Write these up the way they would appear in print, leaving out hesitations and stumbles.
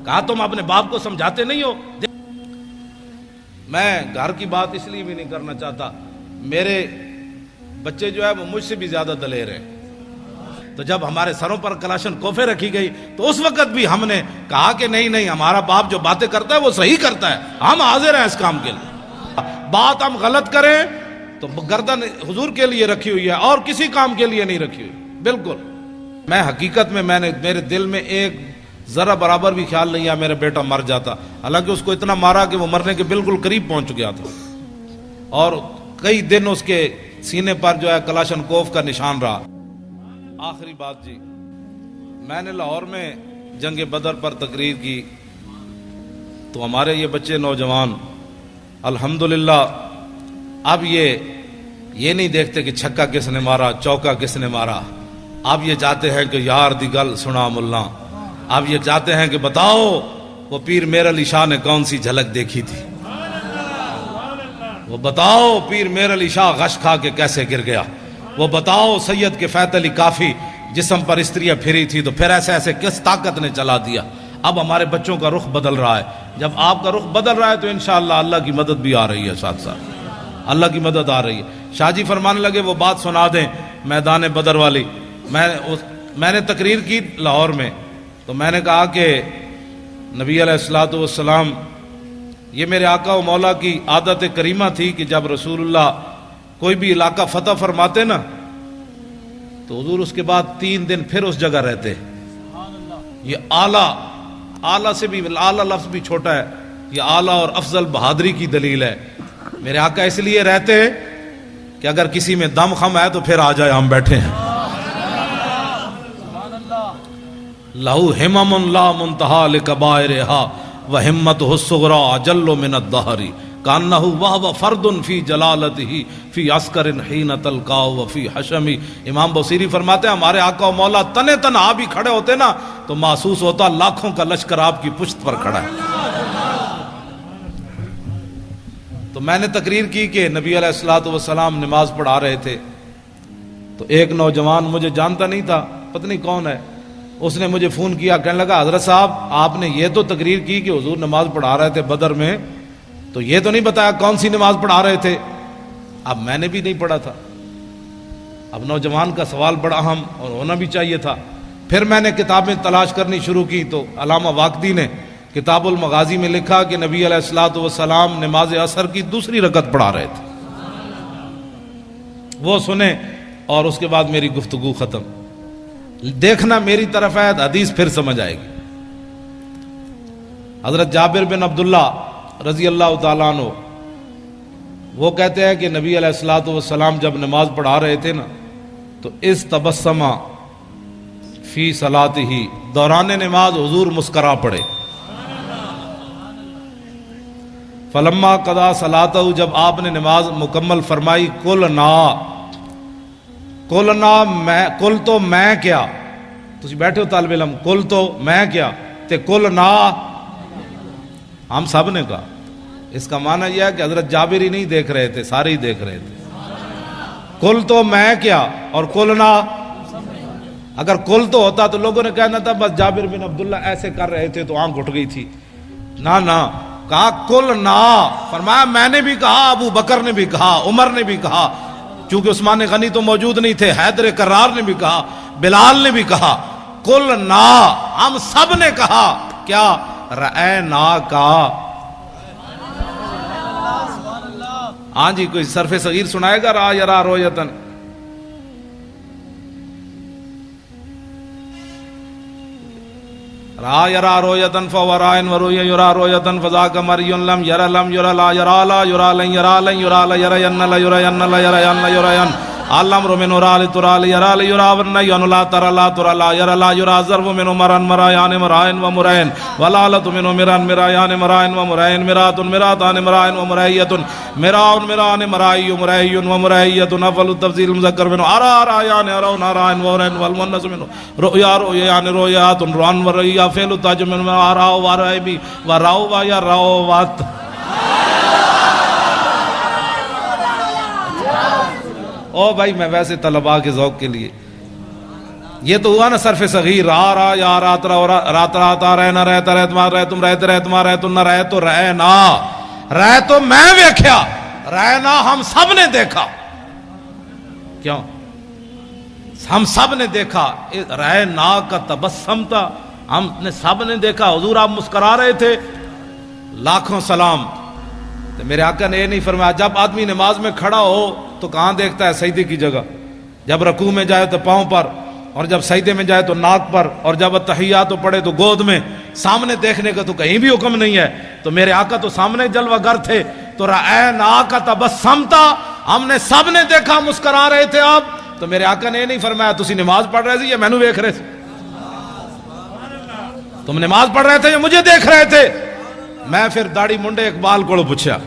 کہا تم اپنے باپ کو سمجھاتے نہیں ہو؟ میں گھر کی بات اس لیے بھی نہیں کرنا چاہتا، میرے بچے جو ہے وہ مجھ سے بھی زیادہ دلیر ہیں، تو جب ہمارے سروں پر کلاشن کوفے رکھی گئی تو اس وقت بھی ہم نے کہا کہ نہیں ہمارا باپ جو باتیں کرتا ہے وہ صحیح کرتا ہے، ہم حاضر ہیں اس کام کے لیے۔ بات ہم غلط کریں تو گردن حضور کے لیے رکھی ہوئی ہے اور کسی کام کے لیے نہیں رکھی ہوئی، بالکل۔ میں حقیقت میں میرے دل میں ایک ذرا برابر بھی خیال نہیں ہے میرا بیٹا مر جاتا، حالانکہ اس کو اتنا مارا کہ وہ مرنے کے بالکل قریب پہنچ گیا تھا، اور کئی دن اس کے سینے پر جو ہے کلاشن کوف کا نشان رہا۔ آخری بات جی، میں نے لاہور میں جنگ بدر پر تقریر کی تو ہمارے یہ بچے نوجوان الحمدللہ اب یہ نہیں دیکھتے کہ چھکا کس نے مارا، چوکا کس نے مارا، اب یہ چاہتے ہیں کہ یار دی گل سنا ملا، اب یہ چاہتے ہیں کہ بتاؤ وہ پیر میر علی شاہ نے کون سی جھلک دیکھی تھی، وہ بتاؤ پیر میر علی شاہ غش کھا کے کیسے گر گیا، وہ بتاؤ سید کے فیت علی کافی جسم پر استریاں پھری تھی تو پھر ایسے کس طاقت نے چلا دیا۔ اب ہمارے بچوں کا رخ بدل رہا ہے، جب آپ کا رخ بدل رہا ہے تو انشاءاللہ اللہ کی مدد بھی آ رہی ہے، ساتھ ساتھ اللہ کی مدد آ رہی ہے۔ شاہ جی فرمانے لگے وہ بات سنا دیں میدان بدر والی۔ میں نے تقریر کی لاہور میں، تو میں نے کہا کہ نبی علیہ الصلوۃ والسلام، یہ میرے آقا و مولا کی عادت کریمہ تھی کہ جب رسول اللہ کوئی بھی علاقہ فتح فرماتے نا تو حضور اس کے بعد 3 دن پھر اس جگہ رہتے۔ یہ اعلیٰ سے بھی اعلیٰ لفظ بھی چھوٹا ہے، یہ اعلیٰ اور افضل بہادری کی دلیل ہے۔ میرے آقا اس لیے رہتے کہ اگر کسی میں دم خم ہے تو پھر آ جائے، ہم بیٹھے ہیں۔ لہو ہمم لا منتہا لکبائرہا وہمتہ الصغریٰ اجل من الدہر کانہ وہو فرد فی جلالتہ فی عسکر حین تلقاہ وفی حشمی۔ امام بصیری فرماتے ہیں ہمارے آقا و مولا تنے تنہا بھی کھڑے ہوتے نا تو محسوس ہوتا لاکھوں کا لشکر آپ کی پشت پر کھڑا ہے۔ تو میں نے تقریر کی کہ نبی علیہ الصلوۃ والسلام نماز پڑھا رہے تھے، تو ایک نوجوان مجھے جانتا نہیں تھا، پتہ نہیں کون ہے، اس نے مجھے فون کیا، کہنے لگا حضرت صاحب آپ نے یہ تو تقریر کی کہ حضور نماز پڑھا رہے تھے بدر میں، تو یہ تو نہیں بتایا کون سی نماز پڑھا رہے تھے۔ اب میں نے بھی نہیں پڑھا تھا، اب نوجوان کا سوال بڑا اہم اور ہونا بھی چاہیے تھا۔ پھر میں نے کتابیں تلاش کرنی شروع کی تو علامہ واقدی نے کتاب المغازی میں لکھا کہ نبی علیہ الصلوۃ والسلام نماز عصر کی 2 رکعت پڑھا رہے تھے۔ وہ سنیں اور اس کے بعد میری گفتگو ختم۔ دیکھنا میری طرف ہے، حدیث پھر سمجھ آئے گی۔ حضرت جابر بن عبداللہ رضی اللہ تعالیٰ عنہ وہ کہتے ہیں کہ نبی علیہ الصلوۃ والسلام جب نماز پڑھا رہے تھے نا تو اس تبسمہ فی صلاتہ، دوران نماز حضور مسکرا پڑے۔ فلما قضا صلاتہ، جب آپ نے نماز مکمل فرمائی، کل تو میں کیا، تسی بیٹھے ہو طالب علم، کل تو میں کیا تے کل نا ہم سب نے کہا۔ اس کا معنی یہ ہے کہ حضرت جابر ہی نہیں دیکھ رہے تھے، سارے ہی دیکھ رہے تھے۔ کل تو میں کیا اور کل نا، اگر کل تو ہوتا تو لوگوں نے کہنا تھا بس جابر بن عبداللہ ایسے کر رہے تھے تو آنکھ اٹھ گئی تھی، نہ کہا کل نا، فرمایا میں نے بھی کہا، ابو بکر نے بھی کہا، عمر نے بھی کہا، چونکہ عثمان غنی تو موجود نہیں تھے، حیدر کرار نے بھی کہا، بلال نے بھی کہا، کل نا، ہم سب نے کہا کیا، رأینا کا۔ ہاں جی، کوئی صرف صغیر سنائے گا، را یرا رویتن؟ را یرا رویتن فورائن وروی یرا رویتن فذاک مریون لم یرا لم یرا لا یرا لا یرا لن یرا لن یرا لا یرین لا یرین لا یرین لا یرین علم من رال ترال یرا لا یرا ون ین لا ترى لا ترى لا یرا لا یرا ضرب من مران مرایان مرائن و مرائن ولالت من مران مرایان مرائن و مرائن مرات مراتان مرائن و مرایت مراون مران مرائی مرائی و مرایت افضل التفضیل مذکر من ارا رایان ارا نارائن و رائن والمنس من رؤیا رؤیان رؤیات روان و رؤیا فعل تاج من ارا و رائبی و راو و یا راو وات۔ او بھائی میں ویسے طلباء کے ذوق کے لیے یہ تو ہوا نا صرف صغیر، را یا رات رہا رہ نہ رہتا رہ تمہارا رہ تم رہتے رہ تمہارا رہ تم نہ رہ تو رہ نہ رہ تو میں ویکھیا رہنا ہم سب نے دیکھا. کیوں؟ ہم سب نے دیکھا. رہنا کا تبسم تھا، ہم نے سب نے دیکھا. حضور آپ مسکرا رہے تھے، لاکھوں سلام. تو میرے آقا نے یہ نہیں فرمایا جب آدمی نماز میں کھڑا ہو تو کہاں دیکھتا ہے؟ سجدے کی جگہ. جب رکوع میں جائے تو پاؤں پر، اور جب سجدے میں جائے تو ناک پر، اور جب تحیات پڑھے تو گود میں. سامنے دیکھنے کا تو کہیں بھی حکم نہیں ہے. تو میرے آقا تو سامنے جلوہ گر تھے. تو رأینا کا تبسم تھا، ہم نے سب نے دیکھا مسکرا رہے تھے آپ. تو میرے آقا نے یہ نہیں فرمایا تسی نماز پڑھ رہے تھے یا مینوں دیکھ رہے تھے؟ تم نماز پڑھ رہے تھے یا مجھے دیکھ رہے تھے؟ میں پھر داڑھی منڈے اقبال کو پوچھا.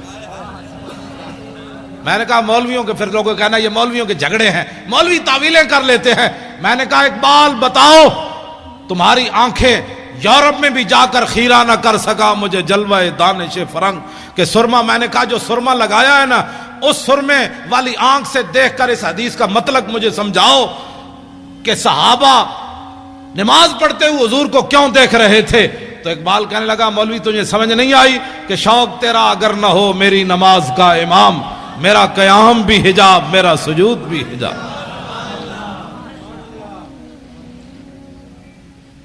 میں نے کہا مولویوں کے، پھر لوگوں کہنا یہ مولویوں کے جھگڑے ہیں، مولوی تعویلیں کر لیتے ہیں. میں نے کہا اقبال بتاؤ، تمہاری آنکھیں یورپ میں بھی جا کر خیرہ نہ کر سکا مجھے جلوہ دانش فرنگ کہ سرما. میں نے کہا جو سرما لگایا ہے نا، اس سرمے والی آنکھ سے دیکھ کر اس حدیث کا مطلب مجھے سمجھاؤ کہ صحابہ نماز پڑھتے ہوئے حضور کو کیوں دیکھ رہے تھے. تو اقبال کہنے لگا مولوی تجھے سمجھ نہیں آئی کہ شوق تیرا اگر نہ ہو میری نماز کا امام، میرا قیام بھی حجاب، میرا سجود بھی حجاب.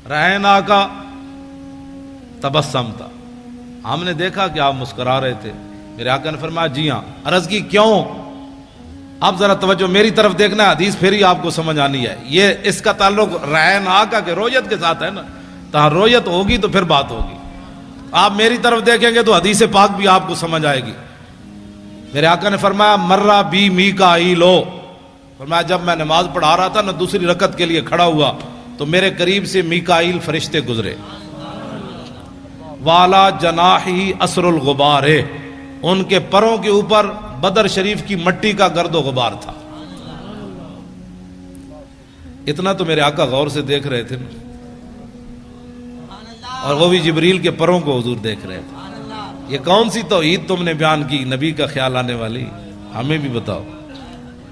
رہنا کا تبسم تھا، ہم نے دیکھا کہ آپ مسکرا رہے تھے. میرے آقا نے فرمایا جی ہاں. عرض کی کیوں؟ اب ذرا توجہ میری طرف دیکھنا ہے، حدیث پھر ہی آپ کو سمجھ آنی ہے. یہ اس کا تعلق رہنا کا کہ رویت کے ساتھ ہے نا. تو رویت ہوگی تو پھر بات ہوگی. آپ میری طرف دیکھیں گے تو حدیث پاک بھی آپ کو سمجھ آئے گی. میرے آقا نے فرمایا مرہ بی میکائیل، فرمایا جب میں نماز پڑھا رہا تھا نا، دوسری رکعت کے لیے کھڑا ہوا تو میرے قریب سے میکائیل فرشتے گزرے. والا جناحی اثر الغبار، ان کے پروں کے اوپر بدر شریف کی مٹی کا گرد و غبار تھا. اتنا تو میرے آقا غور سے دیکھ رہے تھے نا، اور وہ بھی جبریل کے پروں کو حضور دیکھ رہے تھے. یہ کون سی توحید تم نے بیان کی نبی کا خیال آنے والی؟ ہمیں بھی بتاؤ.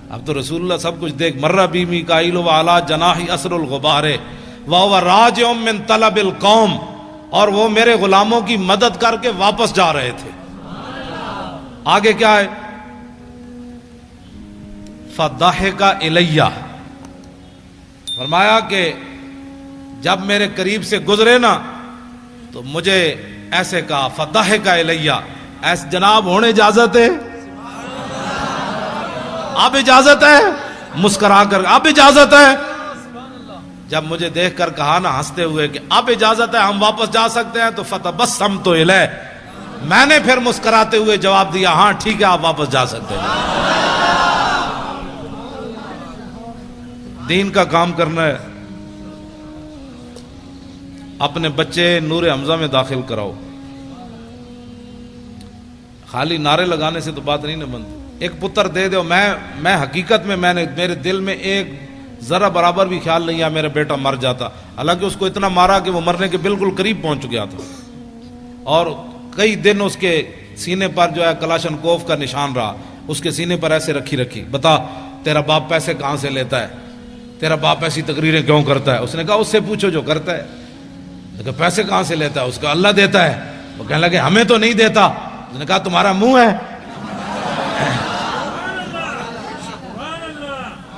اب تو رسول اللہ سب کچھ دیکھ. مرہ بی میکائیل وعلی جناحی اثر الغبار وہو راجع من طلب القوم، اور وہ میرے غلاموں کی مدد کر کے واپس جا رہے تھے. آگے کیا ہے؟ فضحک الی، فرمایا کہ جب میرے قریب سے گزرے نا تو مجھے ایسے کہا فضحک الی، ایسے جناب ہونے اجازت ہے؟ اب اجازت ہے؟ مسکرا کر اب اجازت ہے؟ جب مجھے دیکھ کر کہا نا ہنستے ہوئے کہ اب اجازت ہے، ہم واپس جا سکتے ہیں، تو فتبسمت الیہ، میں نے پھر مسکراتے ہوئے جواب دیا ہاں ٹھیک ہے آپ واپس جا سکتے ہیں. دین کا کام کرنا ہے. اپنے بچے نور حمزہ میں داخل کراؤ. خالی نعرے لگانے سے تو بات نہیں نہ بنتی. ایک پتر دے دو. میں حقیقت میں میرے دل میں ایک ذرا برابر بھی خیال نہیں ہے میرا بیٹا مر جاتا. حالانکہ اس کو اتنا مارا کہ وہ مرنے کے بالکل قریب پہنچ گیا تھا، اور کئی دن اس کے سینے پر جو ہے کلاشن کوف کا نشان رہا. اس کے سینے پر ایسے رکھی بتا تیرا باپ پیسے کہاں سے لیتا ہے؟ تیرا باپ ایسی تقریریں کیوں کرتا ہے؟ اس نے کہا اس سے پوچھو جو کرتا ہے. کہ پیسے کہاں سے لیتا ہے؟ اس کا اللہ دیتا ہے. وہ کہنے لگے ہمیں تو نہیں دیتا. اس نے کہا تمہارا منہ ہے.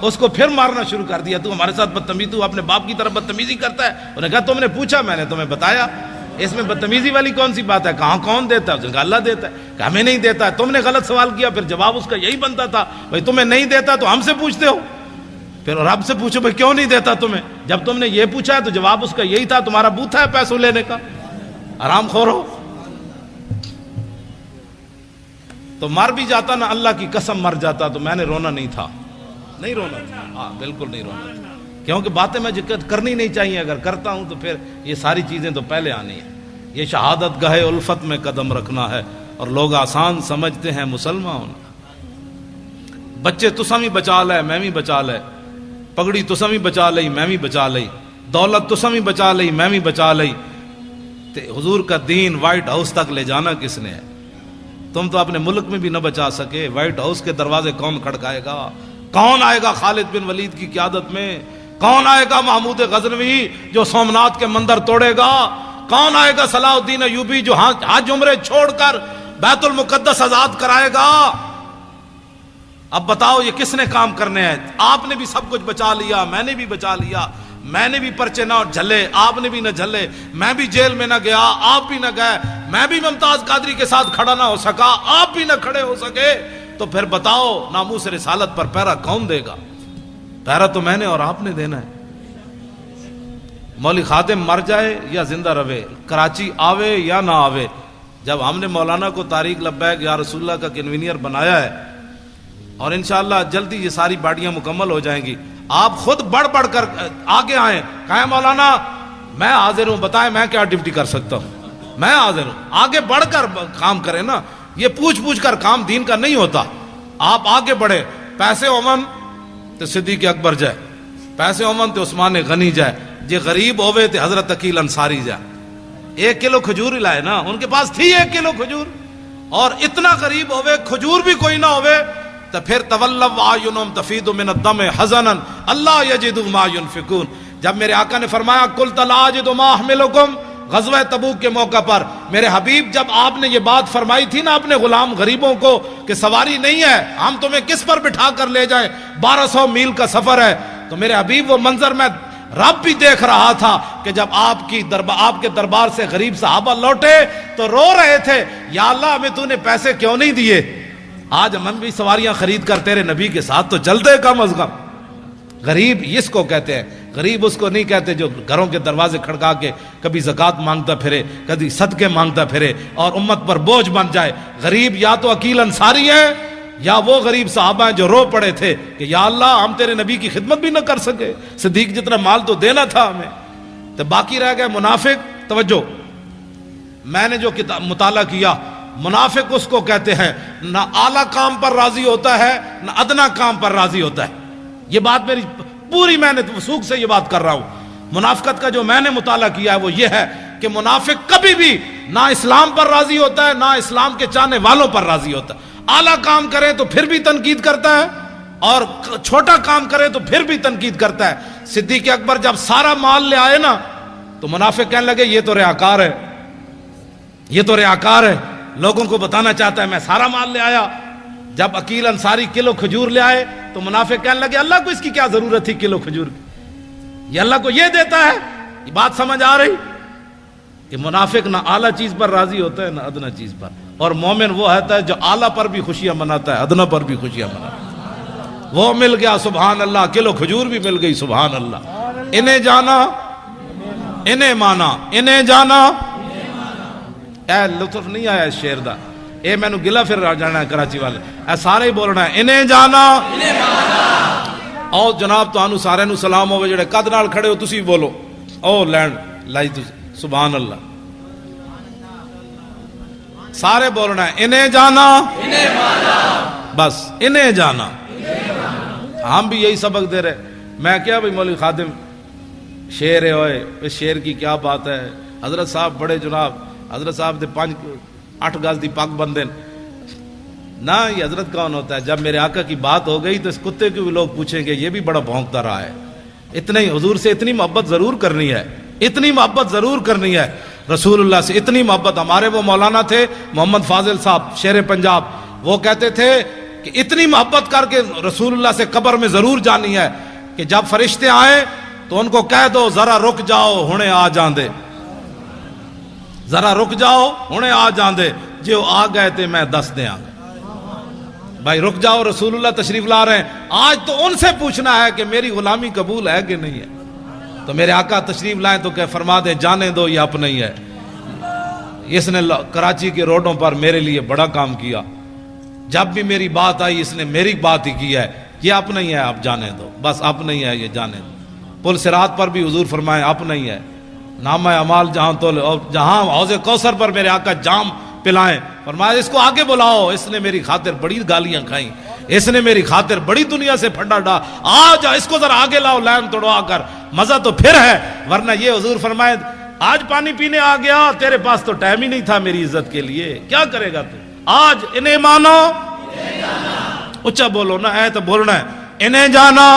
اس کو پھر مارنا شروع کر دیا. تو ہمارے ساتھ بدتمیزی، تو اپنے باپ کی طرف بدتمیزی کرتا ہے. انہوں نے کہا تم نے پوچھا، میں نے تمہیں بتایا. اس میں بدتمیزی والی کون سی بات ہے؟ کہاں کون دیتا ہے؟ اس نے کہا اللہ دیتا ہے. کہ ہمیں نہیں دیتا ہے. تم نے غلط سوال کیا. پھر جواب اس کا یہی بنتا تھا بھائی تمہیں نہیں دیتا تو ہم سے پوچھتے ہو. پھر رب سے پوچھو بھائی کیوں نہیں دیتا تمہیں؟ جب تم نے یہ پوچھا ہے تو جواب اس کا یہی تھا تمہارا بوتھا ہے پیسوں لینے کا، آرام خور ہو. تو مر بھی جاتا نا، اللہ کی قسم مر جاتا تو میں نے رونا نہیں تھا. نہیں رونا تھا، ہاں بالکل نہیں رونا تھا. کیونکہ باتیں میں کرنی نہیں چاہیے. اگر کرتا ہوں تو پھر یہ ساری چیزیں تو پہلے آنی ہیں. یہ شہادت گاہ الفت میں قدم رکھنا ہے، اور لوگ آسان سمجھتے ہیں مسلمان ہونا. بچے تساں بھی بچا لے میں بھی بچا لے، پگڑی تساں بھی بچا لئی میں بھی بچا لئی، دولت تساں بھی بچا لئی میں بھی بچا لئی. حضور کا دین وائٹ ہاؤس تک لے جانا کس نے ہے؟ تم تو اپنے ملک میں بھی نہ بچا سکے. وائٹ ہاؤس کے دروازے کون کھڑکائے گا؟ کون آئے گا خالد بن ولید کی قیادت میں کون آئے گا محمود غزنوی جو سومناتھ کے مندر توڑے گا؟ کون آئے گا صلاح الدین ایوبی جو حج عمرے چھوڑ کر بیت المقدس آزاد کرائے گا؟ اب بتاؤ یہ کس نے کام کرنے ہیں؟ آپ نے بھی سب کچھ بچا لیا، میں نے بھی بچا لیا، میں نے بھی پرچے نہ جھلے، آپ نے بھی نہ جھلے، میں بھی جیل میں نہ گیا، آپ بھی نہ گئے، میں بھی ممتاز قادری کے ساتھ کھڑا نہ ہو سکا، آپ بھی نہ کھڑے ہو سکے، تو پھر بتاؤ ناموس رسالت پر پہرا کون دے گا؟ پہرا تو میں نے اور آپ نے دینا ہے۔ مولوی خادم مر جائے یا زندہ رہے، کراچی آوے یا نہ آوے، جب ہم نے مولانا کو طارق لبیک یا رسول اللہ کا کنوینئر بنایا ہے، اور انشاءاللہ جلدی یہ ساری باڈیاں مکمل ہو جائیں گی، آپ خود بڑھ بڑھ کر آگے آئیں، کہیں مولانا میں حاضر ہوں، بتائیں میں کیا ڈیوٹی کر سکتا ہوں، میں حاضر ہوں، آگے بڑھ کر کام کریں نا، یہ پوچھ کر کام دین کا نہیں ہوتا۔ آپ آگے بڑھے، پیسے اومن تو صدیق اکبر جائے، پیسے اومن تو عثمان غنی جائے، جے غریب ہوئے تو حضرت عقیل انصاری جائے، 1 کلو کھجور ہی لائے نا، ان کے پاس تھی 1 کلو کھجور، اور اتنا غریب ہوئے کھجور بھی کوئی نہ ہوئے، تو پھر تولوا اعینہم تفیض من الدم حزنا اللہ یجدوا ما ينفقون۔ جب میرے آقا نے فرمایا قلت لا اجد ما احملکم، غزوہ تبوک کے موقع پر میرے حبیب جب آپ نے یہ بات فرمائی تھی نا اپنے غلام غریبوں کو کہ سواری نہیں ہے، ہم تمہیں کس پر بٹھا کر لے جائیں، 1200 میل کا سفر ہے، تو میرے حبیب وہ منظر میں رب بھی دیکھ رہا تھا کہ جب آپ کے دربار سے غریب صحابہ لوٹے تو رو رہے تھے، یا اللہ ہمیں تو نے پیسے کیوں نہیں دیے، آج ہم بھی سواریاں خرید کر تیرے نبی کے ساتھ تو چلتے کم از کم۔ غریب اس کو کہتے ہیں، غریب اس کو نہیں کہتے جو گھروں کے دروازے کھڑکا کے کبھی زکوٰۃ مانگتا پھرے، کبھی صدقے مانگتا پھرے اور امت پر بوجھ بن جائے۔ غریب یا تو عقیل انصاری ہے یا وہ غریب صحابہ ہیں جو رو پڑے تھے کہ یا اللہ ہم تیرے نبی کی خدمت بھی نہ کر سکے، صدیق جتنا مال تو دینا تھا ہمیں، تو باقی رہ گئے منافق۔ توجہ، میں نے جو مطالعہ کیا، منافق اس کو کہتے ہیں نہ اعلیٰ کام پر راضی ہوتا ہے نہ ادنا کام پر راضی ہوتا ہے۔ یہ بات میری پوری، میں نے وثوق سے یہ بات کر رہا ہوں۔ منافقت کا جو میں نے مطالعہ کیا ہے وہ یہ ہے کہ منافق کبھی بھی نہ اسلام پر راضی ہوتا ہے نہ اسلام کے چاہنے والوں پر راضی ہوتا ہے۔ اعلیٰ کام کرے تو پھر بھی تنقید کرتا ہے اور چھوٹا کام کرے تو پھر بھی تنقید کرتا ہے۔ صدیق اکبر جب سارا مال لے آئے نا تو منافق کہنے لگے یہ تو ریاکار ہے، یہ تو ریاکار ہے، لوگوں کو بتانا چاہتا ہے میں سارا مال لے آیا۔ جب عقیل انصاری کلو کھجور لے آئے تو منافق کہنے لگے اللہ کو اس کی کیا ضرورت تھی کلو کھجور کی، یہ اللہ کو یہ دیتا ہے۔ یہ بات سمجھ آ رہی کہ منافق نہ اعلیٰ چیز پر راضی ہوتا ہے نہ ادنا چیز پر، اور مومن وہ ہوتا ہے جو اعلیٰ پر بھی خوشیاں مناتا ہے ادنا پر بھی خوشیاں مناتا ہے۔ وہ مل گیا سبحان اللہ، کلو کھجور بھی مل گئی سبحان اللہ۔ انہیں جانا انہیں مانا، انہیں جانا، اے لطف نہیں آیا اس شعر دا، اے میں نو گلہ پھر جانا ہے کراچی والے، اے سارے ہی بولنا ہے انہیں جانا او جناب تو سارے نو سلام ہوئے جڑے قد نال کھڑے ہو تسی بولو او لینڈ لائی تسی سبحان اللہ، سارے بولنا ہے انہیں جانا بس انہیں جانا۔ ہم بھی یہی سبق دے رہے، میں کیا بھئی مولوی خادم شعر ہے ہوئے، اس شعر کی کیا بات ہے، حضرت صاحب بڑے جناب، حضرت صاحب دے 8 گز دی پاک بندے نہ، یہ حضرت کون ہوتا ہے؟ جب میرے آقا کی بات ہو گئی تو اس کتے کو بھی لوگ پوچھیں گے یہ بھی بڑا بھونکتا رہا ہے۔ اتنے ہی حضور سے اتنی محبت ضرور کرنی ہے، اتنی محبت ضرور کرنی ہے رسول اللہ سے، اتنی محبت۔ ہمارے وہ مولانا تھے محمد فاضل صاحب شیر پنجاب، وہ کہتے تھے کہ اتنی محبت کر کے رسول اللہ سے قبر میں ضرور جانی ہے کہ جب فرشتے آئیں تو ان کو کہہ دو ذرا رک جاؤ ہنے آ جان دے، ذرا رک جاؤ ہنے آ جان دے، جو آ گئے تھے میں دس دے آ گئے۔ بھائی رک جاؤ، رسول اللہ تشریف لا رہے ہیں، آج تو ان سے پوچھنا ہے کہ میری غلامی قبول ہے کہ نہیں ہے۔ تو میرے آقا تشریف لائیں تو کہ فرما دیں جانے دو یہ اپنا ہی ہے، اس نے کراچی کے روڈوں پر میرے لیے بڑا کام کیا، جب بھی میری بات آئی اس نے میری بات ہی کی ہے، یہ اپنا ہی ہے آپ جانے دو، بس اپنا ہی ہے یہ جانے دو۔ پل صراط پر بھی حضور فرمائے اپنا ہی ہے، نامہ اعمال جہاں تو جہاں حوض کوثر پر میرے آقا جام پلائیں، فرمایا اس کو آگے بلاؤ، اس نے میری خاطر بڑی گالیاں کھائیں، اس نے میری خاطر بڑی دنیا سے پھنڈا ڈا، آج اس کو ذرا آگے لاؤ لائن توڑوا کر، مزہ تو پھر ہے، ورنہ یہ حضور فرمائے آج پانی پینے آ گیا، تیرے پاس تو ٹائم ہی نہیں تھا میری عزت کے لیے، کیا کرے گا تو؟ آج انہیں مانو، اچھا بولو نا، اے تو بولنا ہے انہیں جانا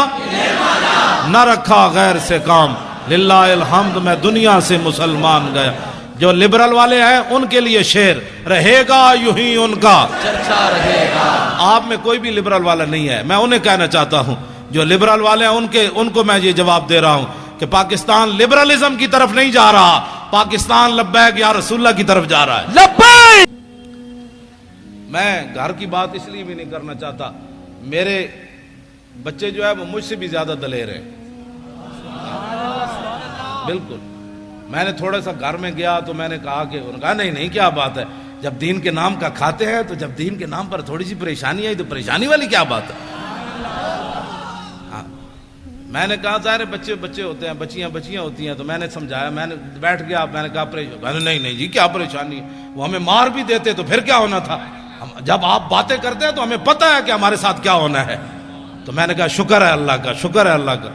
نہ رکھا غیر سے کام، للہ الحمد میں دنیا سے مسلمان گیا۔ جو لبرل والے ہیں ان کے لیے شعر، رہے گا یوں ہی ان کا چرچا رہے گا۔ آپ میں کوئی بھی لبرل والا نہیں ہے، میں انہیں کہنا چاہتا ہوں جو لبرل والے ہیں ان کو میں یہ جواب دے رہا ہوں کہ پاکستان لبرلزم کی طرف نہیں جا رہا، پاکستان لبیک یا رسول اللہ کی طرف جا رہا ہے۔ لبیک۔ میں گھر کی بات اس لیے بھی نہیں کرنا چاہتا، میرے بچے جو ہے وہ مجھ سے بھی زیادہ دلیر ہیں، بالکل۔ میں نے تھوڑا سا گھر میں گیا تو میں نے کہا کہ انہوں نے کہا نہیں کیا بات ہے، جب دین کے نام کا کھاتے ہیں تو جب دین کے نام پر تھوڑی سی پریشانی آئی تو پریشانی والی کیا بات ہے؟ میں نے کہا ظاہر بچے ہوتے ہیں، بچیاں ہوتی ہیں، تو میں نے سمجھایا، میں نے بیٹھ گیا، میں نے کہا نہیں جی کیا پریشانی ہے، وہ ہمیں مار بھی دیتے تو پھر کیا ہونا تھا، جب آپ باتیں کرتے ہیں تو ہمیں پتہ ہے کہ ہمارے ساتھ کیا ہونا ہے۔ تو میں نے کہا شکر ہے اللہ کا، شکر ہے اللہ کا،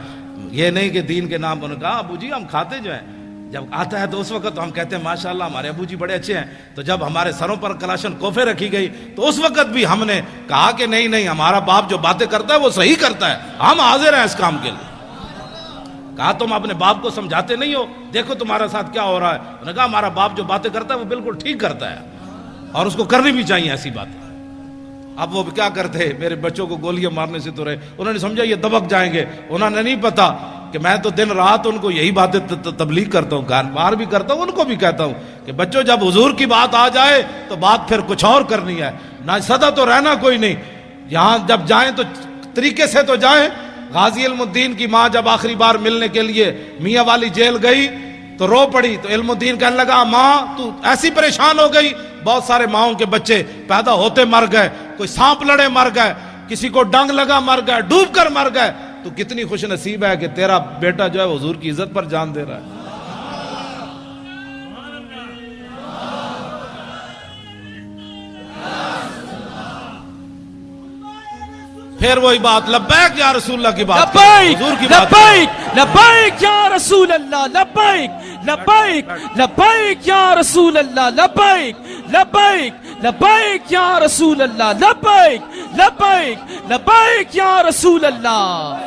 یہ نہیں کہ دین کے نام پر۔ کہا ابو جی ہم کھاتے جو ہیں، جب آتا ہے تو اس وقت ہم کہتے ہیں ماشاءاللہ ہمارے ابو جی بڑے اچھے ہیں، تو جب ہمارے سروں پر کلاشن کوفے رکھی گئی تو اس وقت بھی ہم نے کہا کہ نہیں ہمارا باپ جو باتیں کرتا ہے وہ صحیح کرتا ہے، ہم حاضر ہیں اس کام کے لیے۔ کہا تم اپنے باپ کو سمجھاتے نہیں ہو، دیکھو تمہارا ساتھ کیا ہو رہا ہے۔ انہوں نے کہا ہمارا باپ جو باتیں کرتا ہے وہ بالکل ٹھیک کرتا ہے اور اس کو کرنی بھی چاہیے ایسی باتیں۔ اب وہ کیا کرتے، میرے بچوں کو گولیاں مارنے سے تو رہے، انہوں نے سمجھا یہ دبک جائیں گے، انہوں نے نہیں پتا کہ میں تو دن رات ان کو یہی باتیں تبلیغ کرتا ہوں، گھر بار بھی کرتا ہوں، ان کو بھی کہتا ہوں کہ بچوں جب حضور کی بات آ جائے تو بات پھر کچھ اور کرنی ہے، نہ سدا تو رہنا کوئی نہیں، یہاں جب جائیں تو طریقے سے تو جائیں۔ غازی علم الدین کی ماں جب آخری بار ملنے کے لیے میاں والی جیل گئی تو رو پڑی، تو علم الدین کہنے لگا ماں تو ایسی پریشان ہو گئی، بہت سارے ماؤں کے بچے پیدا ہوتے مر گئے، کوئی سانپ لڑے مر گئے، کسی کو ڈنگ لگا مر گئے، ڈوب کر مر گئے، تو کتنی خوش نصیب ہے کہ تیرا بیٹا جو ہے حضور کی عزت پر جان دے رہا ہے۔ پھر وہی بات لبیک یا رسول اللہ کی بات، لبیک حضور کی بات، لبیک لبیک یا رسول اللہ، لبیک لبیک لبیک یا رسول اللہ، لبیک لبیک لبیک یا رسول اللہ، لبیک لبیک لبیک یا رسول اللہ۔